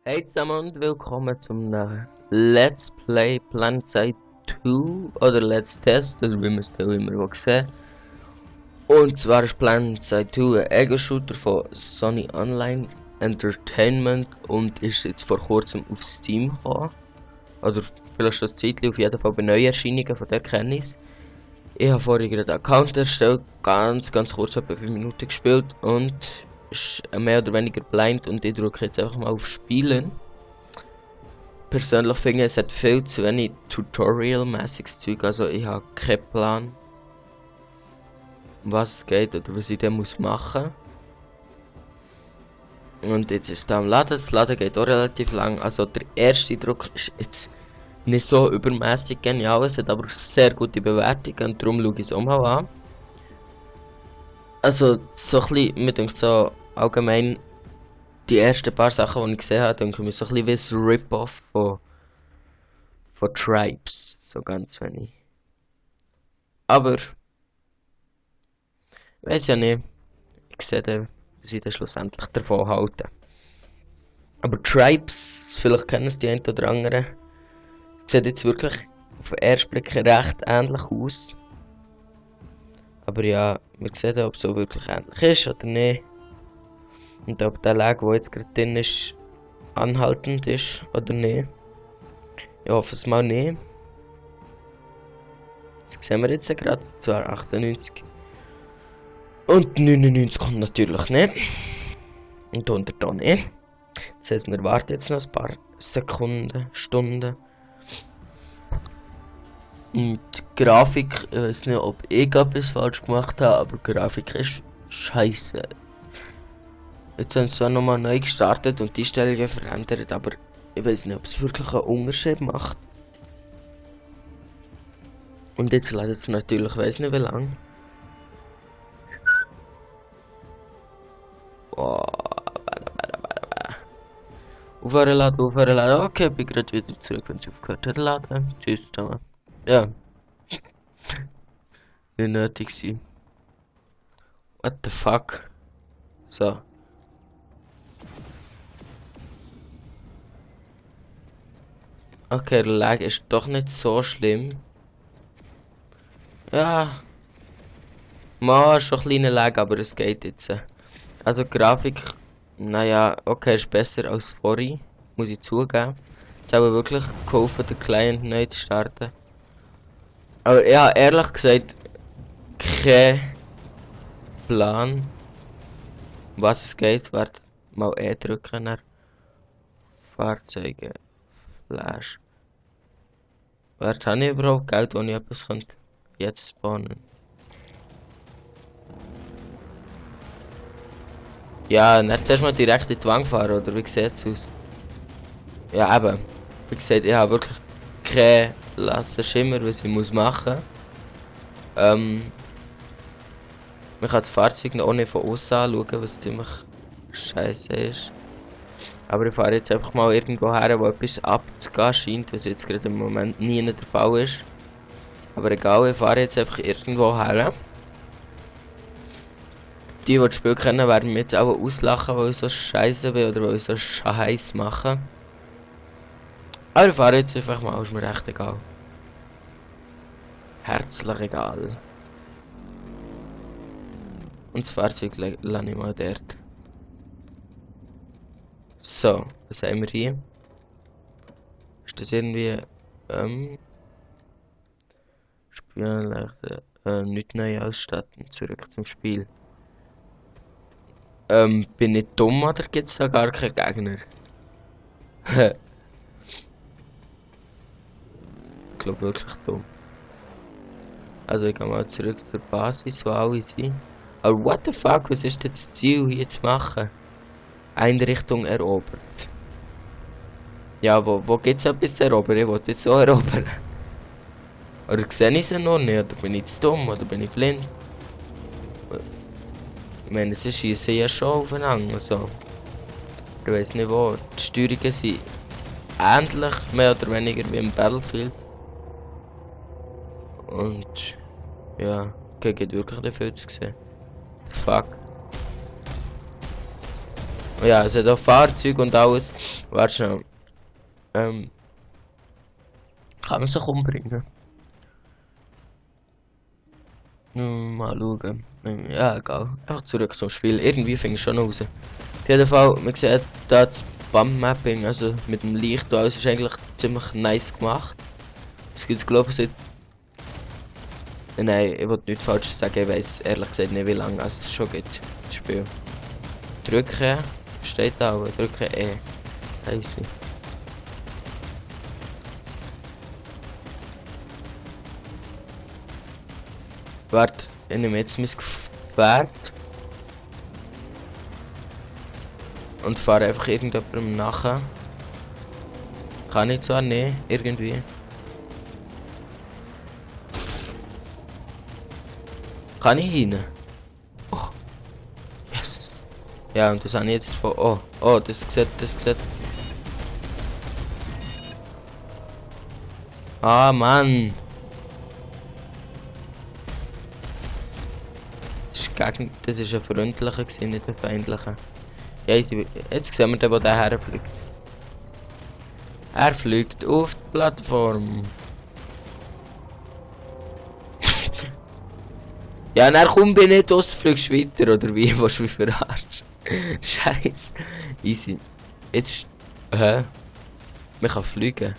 Hey zusammen und willkommen zum Let's Play Planetside 2 oder Let's Test, also wie man es da immer sehen. Und zwar ist Planetside 2 ein Ego-Shooter von Sony Online Entertainment und ist jetzt vor kurzem auf Steam gekommen. Oder vielleicht schon ein Zeitchen, auf jeden Fall bei Neuerscheinungen, von der kenne ich es. Ich habe vorhin gerade einen Account erstellt, ganz kurz, etwa 5 Minuten gespielt und ist mehr oder weniger blind und ich drücke jetzt einfach mal auf Spielen. Persönlich finde ich, es hat viel zu wenig Tutorial-mäßiges Zeug, also ich habe keinen Plan, was es geht oder was ich dann machen muss. Und jetzt ist es da am Laden, das Laden geht auch relativ lang, also der erste Druck ist jetzt nicht so übermäßig genial, es hat aber sehr gute Bewertungen und darum schaue ich es auch mal an. Also so ein bisschen, mir denkt so allgemein, die ersten paar Sachen, die ich gesehen habe, denke ich mir so ein bisschen wie ein Rip-Off von Tribes, so ganz wenig. Aber, ich weiß ja nicht, ich sehe dann, was ich dann schlussendlich davon halte. Aber Tribes, vielleicht kennen es die einen oder anderen, sieht jetzt wirklich auf den ersten Blick recht ähnlich aus. Aber ja, wir sehen, ob es so wirklich ähnlich ist oder nicht. Und ob der Lag, der jetzt gerade drin ist, anhaltend ist oder nicht. Ich hoffe es mal nicht. Das sehen wir jetzt gerade, zwar 98. Und 99 kommt natürlich nicht. Und 100 auch nicht. Das heisst, wir warten jetzt noch ein paar Sekunden, Stunden. Und die Grafik, ich weiß nicht, ob ich etwas falsch gemacht habe, aber die Grafik ist scheiße. Jetzt haben sie zwar nochmal neu gestartet und die Einstellungen verändert, aber ich weiß nicht, ob es wirklich einen Unterschied macht. Und jetzt lädt es natürlich, weiß nicht wie lang. Aufhören laden. Okay, bin gerade wieder zurück, wenn es aufgehört hat laden. Tschüss zusammen. Ja. Nicht nötig sein. What the fuck? So. Okay, der Lag ist doch nicht so schlimm. Ja. Mal schon ein kleiner Lag, aber es geht jetzt. Also Grafik, naja, okay, ist besser als vorhin, muss ich zugeben. Es hat aber wirklich geholfen, den Client neu zu starten. Aber ja, ehrlich gesagt, kein Plan, was es geht. Warte, mal E drücken nach Fahrzeuge, Flash. Warte, habe ich überhaupt Geld, wo ich etwas könnte jetzt spawnen? Ja, dann zuerst mal direkt in die Wand fahren, oder wie sieht es aus? Ja, eben. Wie gesagt, ich habe wirklich keinen blassen Schimmer, was ich muss machen. Man kann das Fahrzeug noch nicht von außen anschauen, was ziemlich scheiße ist. Aber ich fahre jetzt einfach mal irgendwo her, wo etwas abzugehen scheint, was jetzt gerade im Moment nie der Fall ist. Aber egal, ich fahre jetzt einfach irgendwo her. Die das Spiel kennen, werden mich jetzt auch auslachen, weil ich so scheiße bin oder weil ich so scheiß mache. Aber ich fahre jetzt einfach mal, ist mir recht egal. Herzlich egal. Und das Fahrzeug lasse ich mal dort. So, was haben wir hier? Ist das irgendwie, Spielanlage, nicht neu ausstatten, zurück zum Spiel. Bin ich dumm oder gibt es da gar keine Gegner? Ich glaube wirklich dumm. Also ich gehe mal zurück zur Basis, wo alle sind. Aber what the fuck, was ist jetzt das Ziel hier zu machen? Einrichtung erobert. Ja, wo gibt's etwas zu erobern? Ich wollte jetzt auch erobern. Oder sehe ich sie noch nicht? Oder bin ich zu dumm? Oder bin ich blind? Ich meine, sie schießen ja schon aufeinander. Also. Ich weiß nicht wo. Die Steuerungen sind ähnlich, mehr oder weniger wie im Battlefield. Und ja, okay, geht wirklich nicht viel zu sehen. Fuck. Ja, es hat auch Fahrzeuge und alles. Warte schnell. Kann man sich umbringen? Mal schauen. Ja, egal. Einfach zurück zum Spiel. Irgendwie fing ich schon raus. Auf jeden Fall, man sieht da das Bump-Mapping, also mit dem Licht und alles ist eigentlich ziemlich nice gemacht. Es gibt glaube ich seit... Nein, ich wollte nichts Falsches sagen, ich weiß ehrlich gesagt nicht wie lange es schon gibt, das Spiel. Drücken, steht da, aber drücken E. Easy. Warte, ich nehme jetzt mein Gefährt. Und fahre einfach irgendjemandem nachher. Kann ich zwar nicht, irgendwie. Kann ich rein? Oh. Yes. Ja, und das habe ich jetzt von... Oh, oh, das sieht. Ah, Mann. Das ist ein freundlicher gewesen, nicht ein feindlicher. Ja, jetzt sehen wir den, wo der herfliegt. Er fliegt auf die Plattform. Ja, dann komm bin nicht aus, fliegst weiter, oder wie? Was du mich verarschen? Scheiße. Easy. Jetzt... Hä? Man kann fliegen.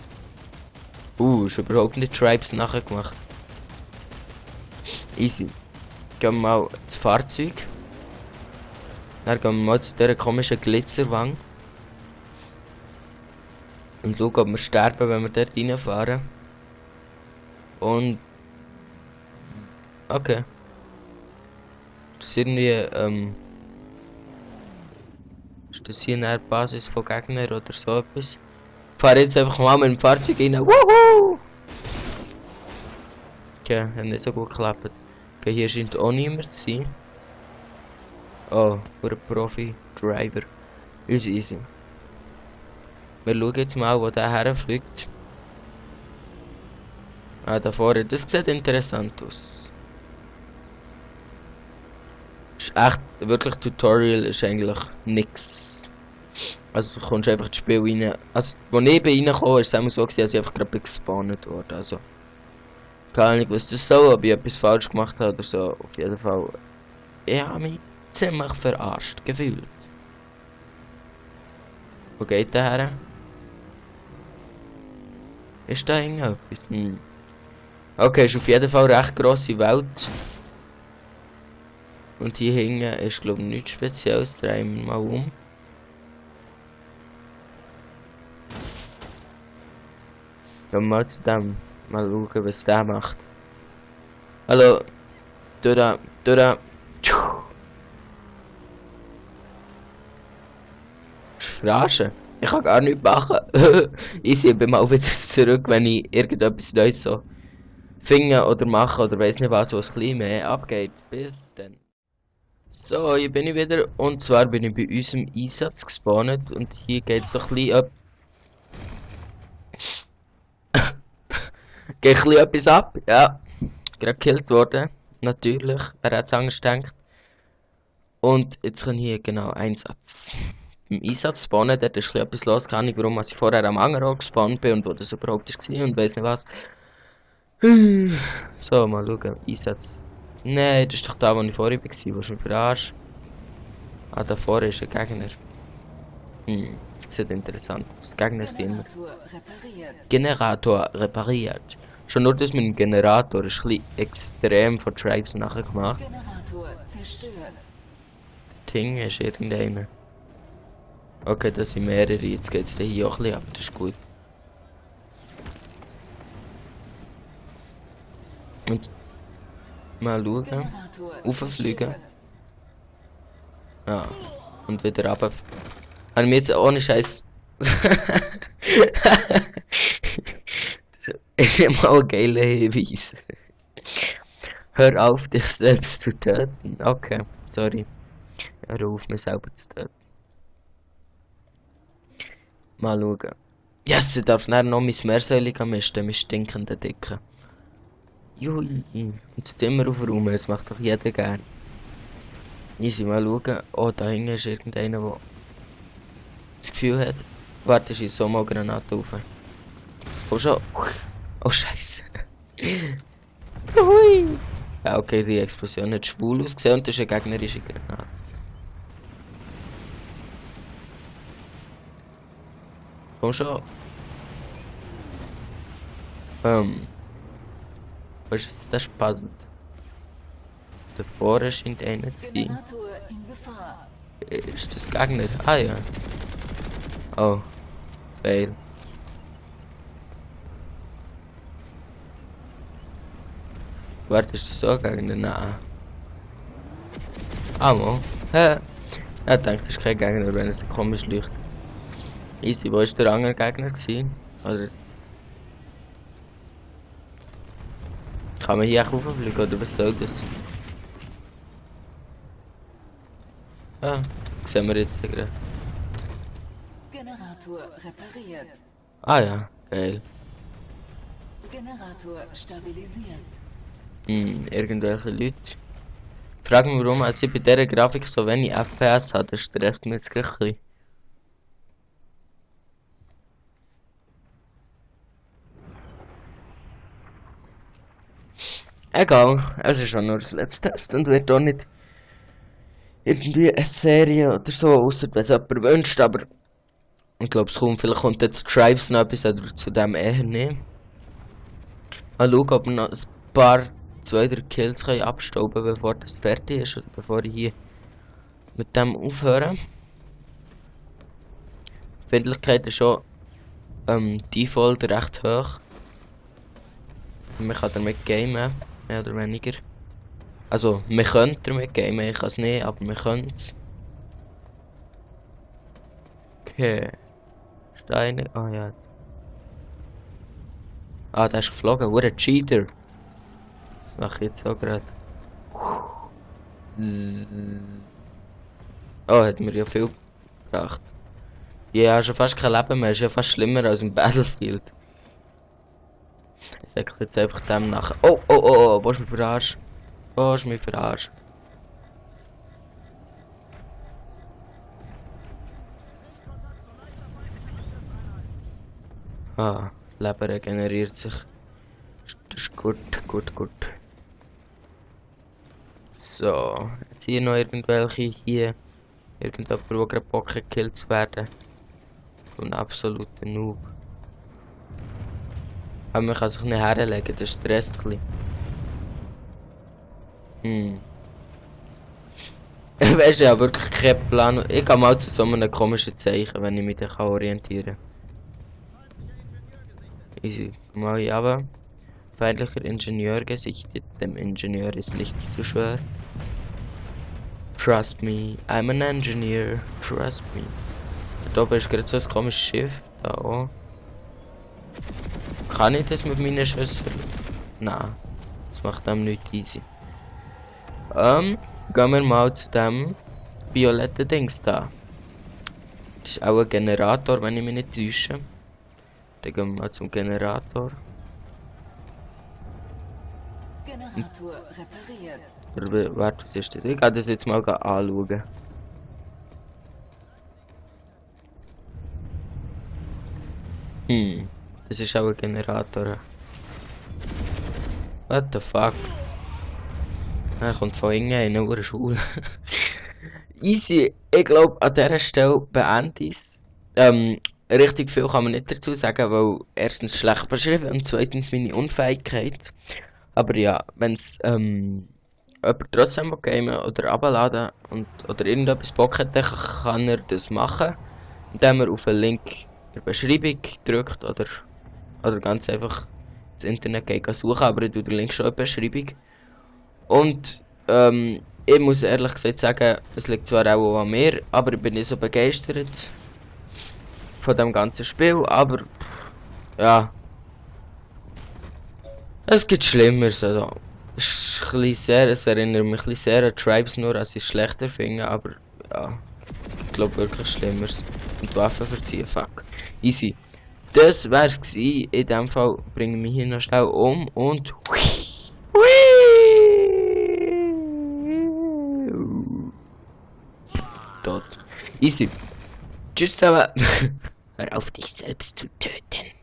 Ist überhaupt nicht Tribes nachher gemacht. Easy. Gehen wir mal ins Fahrzeug. Dann gehen wir mal zu dieser komischen Glitzerwang. Und schauen, ob wir sterben, wenn wir dort reinfahren. Und... Okay. Das ist irgendwie, ist das hier eine Basis von Gegnern oder so etwas? Ich fahre jetzt einfach mal mit dem Fahrzeug rein. Wuhu! Okay, hat nicht so gut geklappt. Okay, hier scheint auch niemand zu sein. Oh, für ein Profi-Driver. Ist easy. Wir schauen jetzt mal, wo der herfliegt. Ah, da vorne. Das sieht interessant aus. Ist echt, wirklich Tutorial ist eigentlich nix. Also du kommst einfach ins Spiel rein. Also, als ich reingekommen ist es immer so gewesen, als ich einfach gerade gespawnt wurde. Also, keine Ahnung, was das soll, ob ich etwas falsch gemacht habe oder so. Auf jeden Fall. Ich habe mich ziemlich verarscht gefühlt. Wo geht der her? Ist da irgendetwas? Okay, ist auf jeden Fall eine recht grosse Welt. Und hier hinten ist glaube ich nichts Spezielles. Drehen wir mal um. Gehen wir mal zu dem. Mal schauen, was der macht. Hallo. Da. Verarschen. Ich kann gar nichts machen. Ich bin mal wieder zurück, wenn ich irgendetwas Neues so finde oder mache oder weiß nicht was, was ein bisschen mehr abgeht. Bis dann. So, hier bin ich wieder und zwar bin ich bei unserem Einsatz gespawnt und hier geht es so ein bisschen ab. Geht ein bisschen etwas ab, ja. Gerade gekillt worden, natürlich, wer hat es anders gedacht. Und jetzt kommt hier genau Einsatz. Im Einsatz spawnen, dort ist etwas los, keine Ahnung warum, als ich vorher am anderen Ort gespawnt bin und wo das überhaupt war und weiss nicht was. So, mal schauen, Einsatz. Nein, das ist doch da, wo ich vorher war, wo ich mich verarscht. Ah, da vorne ist ein Gegner. Sieht interessant aus. Gegner sind immer. Generator repariert. Schon nur das mit dem Generator ist ein bisschen extrem von Tribes nachher gemacht. Generator zerstört. Ding ist irgendeiner. Okay, das sind mehrere. Jetzt geht es hier auch ein bisschen ab. Das ist gut. Und mal schauen. Rauffliegen. Ja. Und wieder runter. Habe ich mir jetzt ohne Scheiß. Ist immer ein geiler Hinweis. Hör auf, dich selbst zu töten. Okay, sorry. Hör auf, mich selber zu töten. Mal schauen. Yes, ich darf nachher noch mein Meersäule misten, mein stinkenden Dicken. Jui, das Zimmer aufräumen, das macht doch jeder gern. Easy, mal schauen. Oh, da hinten ist irgendeiner, der das Gefühl hat. Warte, ich schieße so mal Granate rauf. Oh schon. Oh Scheiße. Hui. Ja, okay, die Explosion hat schwul ausgesehen und das ist eine gegnerische Granate. Komm schon. Was ist das spannend? Davor scheint einer zu sein. Generator in Gefahr. Ist das Gegner? Ah ja. Oh. Fail. Warte, ist das auch Gegner? Nein. Ah, mal. Hä? Ich denke, das ist kein Gegner, wenn es komisch leuchtet. Easy, wo war der andere Gegner gewesen? Oder? Kann man hier auch rauffliegen, oder was soll das? Ah, sehen wir jetzt gerade. Generator repariert. Ah ja, geil. Generator stabilisiert. Irgendwelche Leute. Ich frage mich warum, als ich bei dieser Grafik so wenig FPS habe, das stresst mich jetzt gleich ein bisschen. Egal, es ist schon nur das letzte Test und wird auch nicht irgendwie eine Serie oder so, außer wenn es jemand wünscht, aber ich glaube es kommt, vielleicht kommt jetzt Tribes noch etwas oder zu dem eher nicht. Mal schauen, ob wir noch ein paar 2-3 Kills können abstauben, bevor das fertig ist oder bevor ich hier mit dem aufhöre. Die Empfindlichkeit ist schon Default recht hoch. Man kann damit gamen, mehr oder weniger. Also, man könnte damit gamen, ich kann es nicht, aber man könnte es. Okay. Steine, oh ja. Ah, der ist geflogen, wo ein Cheater. Das mache ich jetzt auch gerade. Oh, hat mir ja viel gebracht. Ja, schon fast kein Leben mehr, ist ja fast schlimmer als im Battlefield. Ich sag jetzt einfach dem nachher. Oh, oh, oh, oh, wo ist mich verarscht? Wo ist mich verarscht? Ah, Leben regeneriert sich. Das ist gut, gut, gut. So, jetzt hier noch irgendwelche hier. Irgendjemand, der gerade Bock hat, gekillt zu werden. Ein absoluter Noob. Aber man kann sich nicht herlegen, das stresst ein bisschen. Weißt du, ja wirklich keinen Plan. Ich komme mal zu so einem komischen Zeichen, wenn ich mich dann orientieren kann. Easy. Mal hier runter. Feindlicher Ingenieur gesichtet. Dem Ingenieur ist nichts zu schwer. Trust me, I'm an engineer. Trust me. Da oben ist gerade so ein komisches Schiff. Da auch. Kann ich das mit meinen Schüssen? Nein. Das macht dem nicht easy. Gehen wir mal zu dem violetten Dings da. Das ist auch ein Generator, wenn ich mich nicht täusche. Dann gehen wir mal zum Generator. Generator repariert. Oder warte, was ist das? Ich kann das jetzt mal anschauen. Das ist auch ein Generator. What the fuck? Er kommt von hinten in eine Schule. Easy, ich glaube an dieser Stelle beende ich es. Richtig viel kann man nicht dazu sagen, weil erstens schlecht beschrieben und zweitens meine Unfähigkeit. Aber ja, wenn es jemand trotzdem gamen oder abladen und oder irgendetwas Bock hat, dann kann er das machen, indem er auf den Link in der Beschreibung drückt oder ganz einfach ins Internet geht suchen, aber ich tue den Link schon in der Beschreibung. Und ich muss ehrlich gesagt sagen, es liegt zwar auch an mir, aber ich bin nicht so begeistert von dem ganzen Spiel, aber ja, es gibt Schlimmeres. Also. Es erinnert mich ein bisschen sehr an Tribes, nur als ich es schlechter finde, aber ja, ich glaube wirklich Schlimmeres. Und Waffen verziehen, fuck. Easy. Das wär's gewesen. In dem Fall bringe ich mich hier noch schnell um und tot. Easy. Tschüss zusammen. Hör auf dich selbst zu töten.